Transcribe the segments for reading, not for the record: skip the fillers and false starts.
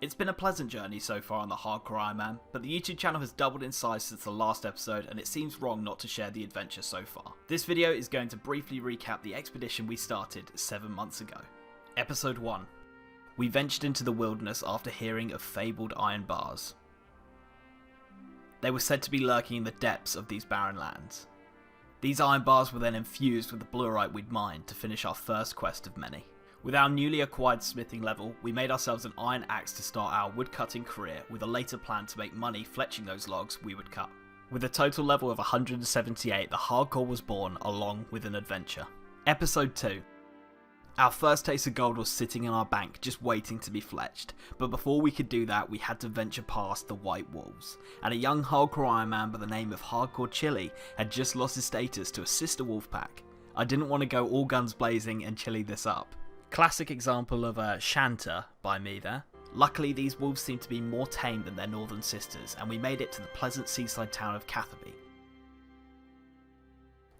It's been a pleasant journey so far on the Hardcore Iron Man, but the YouTube channel has doubled in size since the last episode and it seems wrong not to share the adventure so far. This video is going to briefly recap the expedition we started 7 months ago. Episode 1. We ventured into the wilderness after hearing of fabled iron bars. They were said to be lurking in the depths of these barren lands. These iron bars were then infused with the blurite we'd mined to finish our first quest of many. With our newly acquired smithing level, we made ourselves an iron axe to start our woodcutting career with a later plan to make money fletching those logs we would cut. With a total level of 178, the hardcore was born along with an adventure. Episode 2. Our first taste of gold was sitting in our bank just waiting to be fletched, but before we could do that we had to venture past the White Wolves, and a young hardcore Iron Man by the name of Hardcore Chili had just lost his status to a sister wolf pack. I didn't want to go all guns blazing and chili this up. Classic example of a shanter by me there. Luckily these wolves seem to be more tame than their northern sisters and we made it to the pleasant seaside town of Catherby.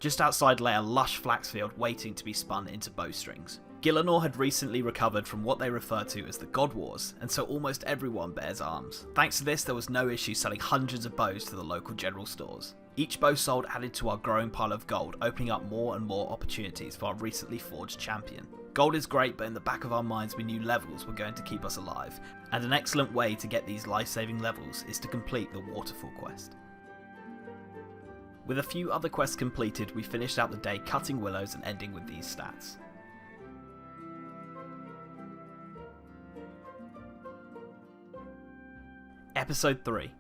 Just outside lay a lush flax field waiting to be spun into bowstrings. Gillinor had recently recovered from what they refer to as the God Wars, and so almost everyone bears arms. Thanks to this there was no issue selling hundreds of bows to the local general stores. Each bow sold added to our growing pile of gold, opening up more and more opportunities for our recently forged champion. Gold is great, but in the back of our minds we knew levels were going to keep us alive, and an excellent way to get these life-saving levels is to complete the Waterfall quest. With a few other quests completed, we finished out the day cutting willows and ending with these stats. Episode 3.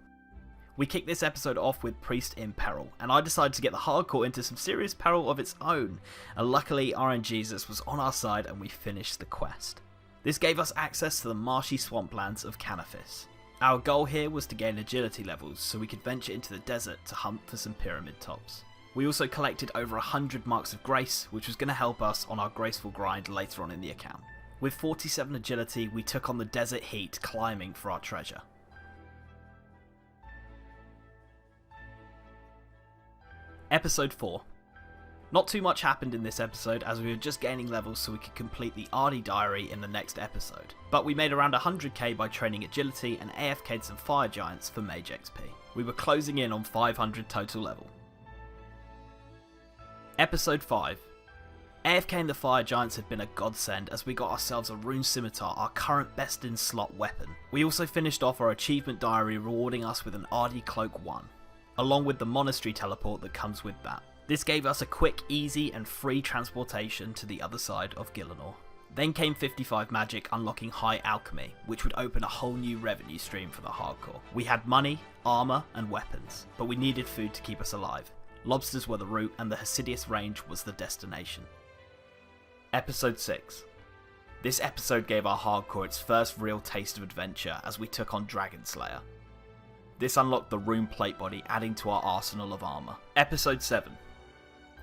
We kicked this episode off with Priest in peril, and I decided to get the hardcore into some serious peril of its own, and luckily RNGesus was on our side and we finished the quest. This gave us access to the marshy swamplands of Canaphis. Our goal here was to gain agility levels so we could venture into the desert to hunt for some pyramid tops. We also collected over 100 marks of grace, which was going to help us on our graceful grind later on in the account. With 47 agility we took on the desert heat climbing for our treasure. Episode 4. Not too much happened in this episode as we were just gaining levels so we could complete the Ardy diary in the next episode, but we made around 100k by training agility and AFK'd some fire giants for mage XP. We were closing in on 500 total level. Episode 5. AFKing the fire giants had been a godsend as we got ourselves a rune scimitar, our current best in slot weapon. We also finished off our achievement diary rewarding us with an Ardy cloak 1. Along with the monastery teleport that comes with that. This gave us a quick, easy and free transportation to the other side of Gillinor. Then came 55 magic unlocking high alchemy, which would open a whole new revenue stream for the hardcore. We had money, armour and weapons, but we needed food to keep us alive. Lobsters were the route and the Hasidius range was the destination. Episode 6. This episode gave our hardcore its first real taste of adventure as we took on Dragon Slayer. This unlocked the rune plate body, adding to our arsenal of armour. Episode 7.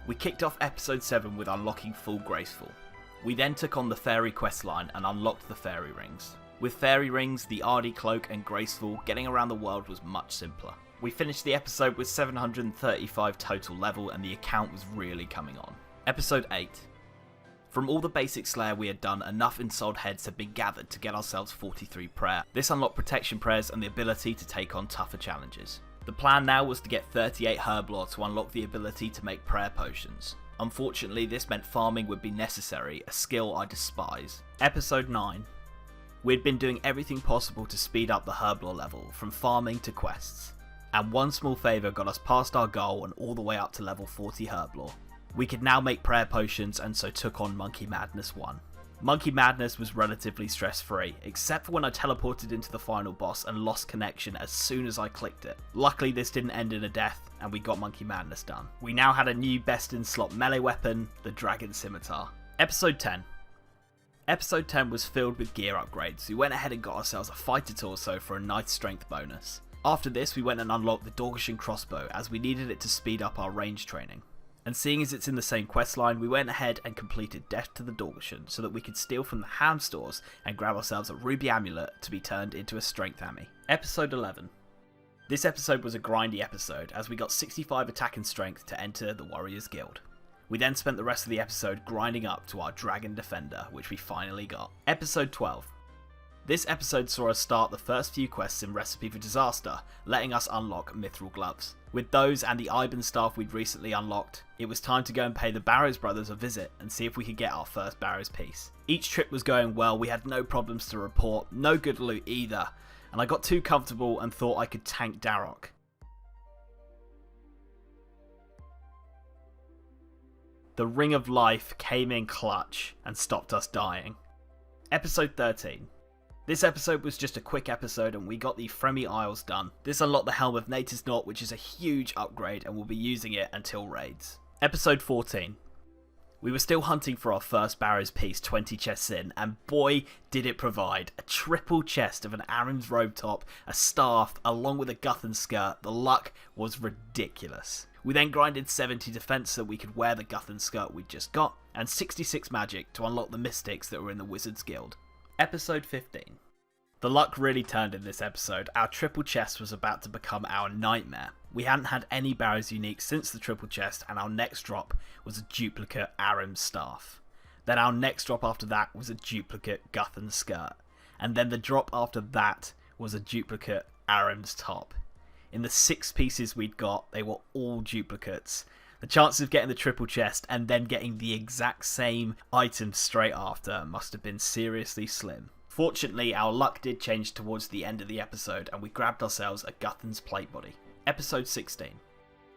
We kicked off episode 7 with unlocking Full Graceful. We then took on the fairy questline and unlocked the fairy rings. With fairy rings, the Ardy cloak and Graceful, getting around the world was much simpler. We finished the episode with 735 total level and the account was really coming on. Episode 8. From all the basic Slayer we had done, enough ensouled heads had been gathered to get ourselves 43 prayer. This unlocked protection prayers and the ability to take on tougher challenges. The plan now was to get 38 herblore to unlock the ability to make prayer potions. Unfortunately this meant farming would be necessary, a skill I despise. Episode 9. We had been doing everything possible to speed up the herblore level, from farming to quests. And one small favour got us past our goal and all the way up to level 40 herblore. We could now make prayer potions and so took on Monkey Madness 1. Monkey Madness was relatively stress free, except for when I teleported into the final boss and lost connection as soon as I clicked it. Luckily this didn't end in a death and we got Monkey Madness done. We now had a new best in slot melee weapon, the Dragon Scimitar. Episode 10. Episode 10 was filled with gear upgrades. We went ahead and got ourselves a fighter torso for a nice strength bonus. After this we went and unlocked the Dorgeshan crossbow as we needed it to speed up our range training. And seeing as it's in the same questline, we went ahead and completed Death to the Dorgeshan so that we could steal from the ham stores and grab ourselves a ruby amulet to be turned into a strength hammy. Episode 11. This episode was a grindy episode as we got 65 attack and strength to enter the Warriors Guild. We then spent the rest of the episode grinding up to our Dragon Defender, which we finally got. Episode 12. This episode saw us start the first few quests in Recipe for Disaster, letting us unlock Mithril Gloves. With those and the Iban staff we'd recently unlocked, it was time to go and pay the Barrows brothers a visit and see if we could get our first Barrows piece. Each trip was going well, we had no problems to report, no good loot either, and I got too comfortable and thought I could tank Darroch. The Ring of Life came in clutch and stopped us dying. Episode 13. This episode was just a quick episode and we got the Fremy Isles done. This unlocked the Helm of Nature's Knot, which is a huge upgrade, and we'll be using it until raids. Episode 14. We were still hunting for our first Barrows piece 20 chests in, and boy did it provide. A triple chest of an Arim's robe top, a staff, along with a Guthan skirt. The luck was ridiculous. We then grinded 70 defense so we could wear the Guthan skirt we'd just got, and 66 magic to unlock the mystics that were in the Wizards Guild. Episode 15. The luck really turned in this episode. Our triple chest was about to become our nightmare. We hadn't had any Barrows unique since the triple chest, and our next drop was a duplicate Arim staff. Then our next drop after that was a duplicate Guthan skirt. And then the drop after that was a duplicate Arim's top. In the 6 pieces we'd got, they were all duplicates. The chances of getting the triple chest and then getting the exact same item straight after must have been seriously slim. Fortunately, our luck did change towards the end of the episode and we grabbed ourselves a Guthan's plate body. Episode 16.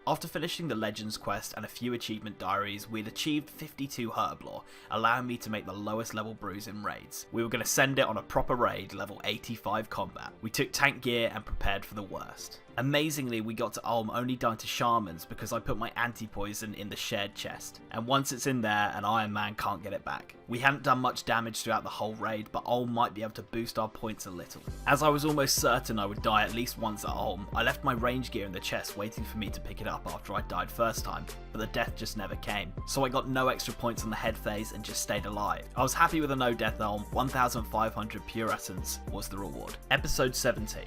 After finishing the Legends quest and a few achievement diaries, we'd achieved 52 Herblore, allowing me to make the lowest level brews in raids. We were going to send it on a proper raid, level 85 combat. We took tank gear and prepared for the worst. Amazingly, we got to Ulm only down to Shamans because I put my anti-poison in the shared chest, and once it's in there, an Iron Man can't get it back. We hadn't done much damage throughout the whole raid, but Ulm might be able to boost our points a little. As I was almost certain I would die at least once at Ulm, I left my range gear in the chest waiting for me to pick it up after I died first time, but the death just never came, so I got no extra points on the head phase and just stayed alive. I was happy with a no death Ulm. 1500 pure essence was the reward. Episode 17.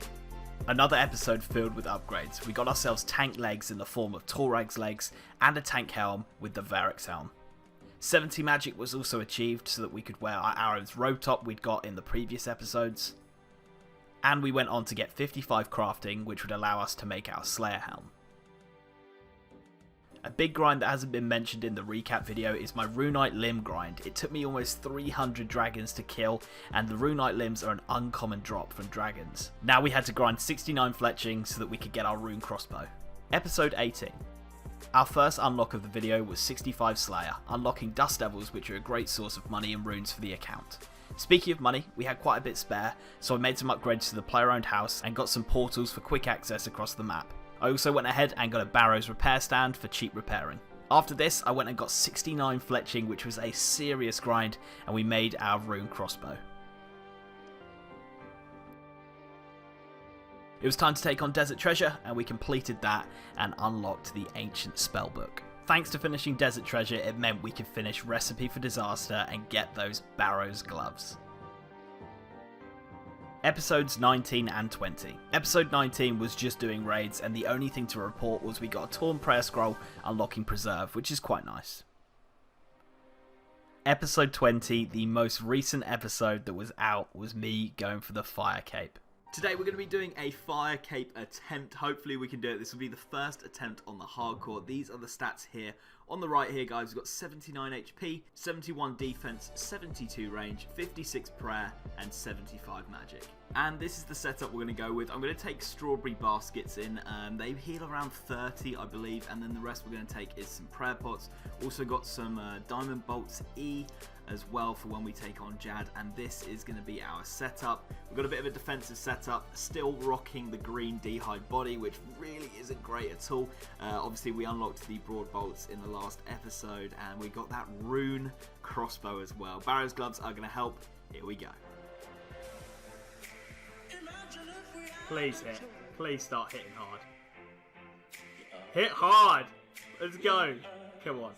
Another episode filled with upgrades. We got ourselves tank legs in the form of Torag's legs and a tank helm with the Varric's helm. 70 magic was also achieved so that we could wear our Arim's robe top we'd got in the previous episodes. And we went on to get 55 crafting, which would allow us to make our Slayer helm. A big grind that hasn't been mentioned in the recap video is my Runite limb grind. It took me almost 300 dragons to kill, and the Runite limbs are an uncommon drop from dragons. Now we had to grind 69 fletching so that we could get our rune crossbow. Episode 18. Our first unlock of the video was 65 Slayer, unlocking Dust Devils, which are a great source of money and runes for the account. Speaking of money, we had quite a bit spare, so I made some upgrades to the player-owned house and got some portals for quick access across the map. I also went ahead and got a Barrows repair stand for cheap repairing. After this, I went and got 69 fletching, which was a serious grind, and we made our rune crossbow. It was time to take on Desert Treasure, and we completed that and unlocked the Ancient Spellbook. Thanks to finishing Desert Treasure, it meant we could finish Recipe for Disaster and get those Barrows gloves. Episodes 19 and 20. Episode 19 was just doing raids, and the only thing to report was we got a Torn Prayer Scroll unlocking Preserve, which is quite nice. Episode 20, the most recent episode that was out, was me going for the Fire Cape. Today we're going to be doing a Fire Cape attempt. Hopefully we can do it. This will be the first attempt on the hardcore. These are the stats here. On the right here, guys, we've got 79 HP, 71 defense, 72 range, 56 prayer, and 75 magic. And this is the setup we're going to go with. I'm going to take strawberry baskets in. They heal around 30, I believe, and then the rest we're going to take is some prayer pots. Also got some diamond bolts E as well for when we take on Jad, and this is going to be our setup. We've got a bit of a defensive setup, still rocking the green D-hide body, which really isn't great at all. Obviously we unlocked the broad bolts in the last episode, and we got that rune crossbow as well. Barrows gloves are going to help. Here we go. Please hit. Please start hitting hard. Hit hard! Let's go. Come on.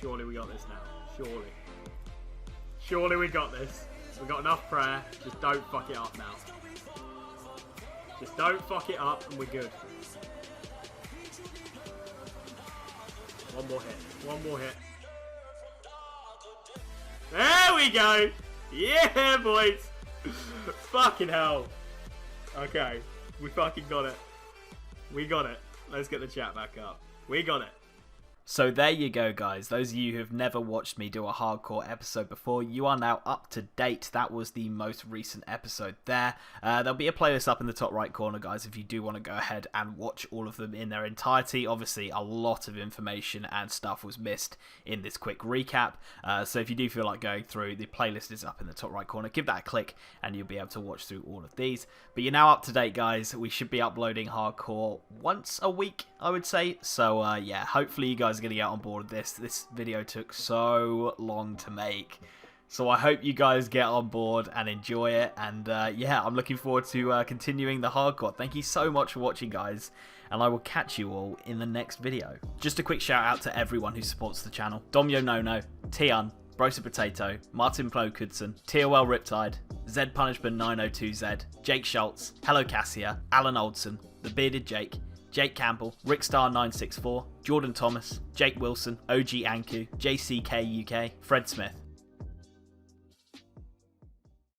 Surely we got this now. Surely. Surely we got this. We got enough prayer. Just don't fuck it up now. Just don't fuck it up and we're good. One more hit. One more hit. There we go! Yeah, boys! Fucking hell. Okay, we fucking got it. We got it. Let's get the chat back up. We got it. So there you go, guys. Those of you who have never watched me do a hardcore episode before, you are now up to date. That was the most recent episode there. There'll be a playlist up in the top right corner, guys, if you do want to go ahead and watch all of them in their entirety. Obviously, a lot of information and stuff was missed in this quick recap. So if you do feel like going through, the playlist is up in the top right corner. Give that a click and you'll be able to watch through all of these. But you're now up to date, guys. We should be uploading hardcore once a week, I would say. So yeah, hopefully you guys are going to get on board with this. This video took so long to make, so I hope you guys get on board and enjoy it. And yeah, I'm looking forward to continuing the hardcore. Thank you so much for watching, guys, and I will catch you all in the next video. Just a quick shout out to everyone who supports the channel: Domyo Nono, Tian, Brosa Potato, Martin Plokudson, TOL Riptide, Zed Punishment 902Z, Jake Schultz, Hello Cassia, Alan Oldson, The Bearded Jake, Jake Campbell, Rickstar964, Jordan Thomas, Jake Wilson, OG Anku, JCK UK, Fred Smith.